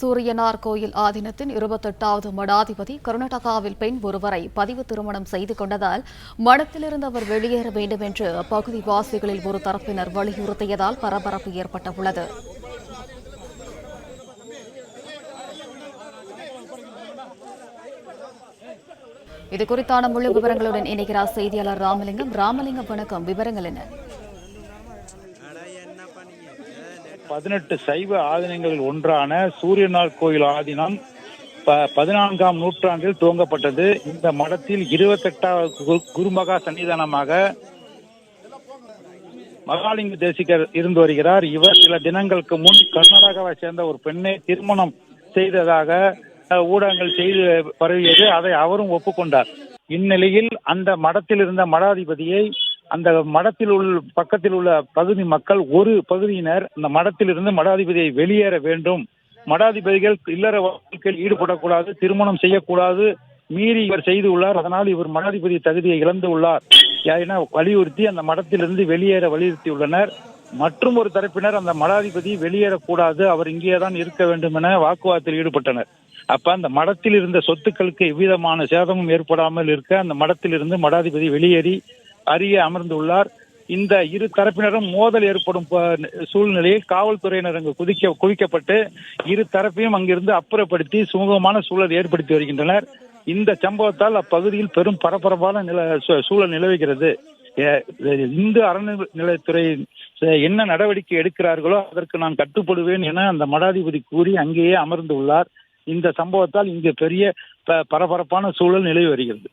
சூரியனார் கோயில் ஆதீனத்தின் 28வது மடாதிபதி கர்நாடகாவில் பெண் ஒருவரை பதிவு திருமணம் செய்து கொண்டதால் மடத்திலிருந்து அவர் வெளியேற வேண்டும் என்று அப்பகுதி வாசிகளில் ஒரு தரப்பினர் வலியுறுத்தியதால் பரபரப்பு ஏற்பட்டுள்ளது. இதுகுறித்தான முழு விவரங்களுடன் இணைகிறார் செய்தியாளர் ராமலிங்கம். வணக்கம். விவரங்கள் என்ன? 18 சைவ ஆதீனங்களில் ஒன்றான சூரியனார் கோயில் ஆதீனம் 14ஆம் நூற்றாண்டில் துவங்கப்பட்டது. இந்த மடத்தில் 28வது குருமகா சன்னிதானமாக மகாலிங்க தேசிகர் இருந்து வருகிறார். இவர் சில தினங்களுக்கு முன் கர்நாடகாவை சேர்ந்த ஒரு பெண்ணை திருமணம் செய்ததாக ஊடகங்கள் செய்து பரவியது. அதை அவரும் ஒப்புக்கொண்டார். இந்நிலையில் அந்த மடத்தில் இருந்த மடாதிபதியை அந்த மடத்தில் பக்கத்தில் உள்ள பகுதி மக்கள் ஒரு பகுதியினர் அந்த மடத்தில் இருந்து மடாதிபதியை வெளியேற வேண்டும், மடாதிபதிகள் இல்லற வாழ்க்கையில் ஈடுபடக்கூடாது, திருமணம் செய்யக்கூடாது, மீறி இவர் செய்துள்ளார், அதனால் இவர் மடாதிபதி தகுதியை இழந்து உள்ளார் என வலியுறுத்தி அந்த மடத்திலிருந்து வெளியேற வலியுறுத்தியுள்ளனர். மற்றும் ஒரு தரப்பினர் அந்த மடாதிபதி வெளியேறக்கூடாது, அவர் இங்கேதான் இருக்க வேண்டும் என வாக்குவாதத்தில் ஈடுபட்டனர். அப்ப அந்த மடத்தில் இருந்த சொத்துக்களுக்கு எவ்விதமான சேதமும் ஏற்படாமல் இருக்க அந்த மடத்தில் இருந்து மடாதிபதி வெளியேறி அருகே அமர்ந்துள்ளார். இந்த இரு தரப்பினரும் மோதல் ஏற்படும் சூழ்நிலையில் காவல்துறையினர் அங்கு குவிக்கப்பட்டு இரு தரப்பையும் அங்கிருந்து அப்புறப்படுத்தி சுமூகமான சூழல் ஏற்படுத்தி வருகின்றனர். இந்த சம்பவத்தால் அப்பகுதியில் பெரும் பரபரப்பான சூழல் நிலவுகிறது. இந்து அறநிலையத்துறை என்ன நடவடிக்கை எடுக்கிறார்களோ அதற்கு நான் கட்டுப்படுவேன் என அந்த மடாதிபதி கூறி அங்கேயே அமர்ந்து உள்ளார். இந்த சம்பவத்தால் இங்கு பெரிய பரபரப்பான சூழல் நிலவி வருகிறது.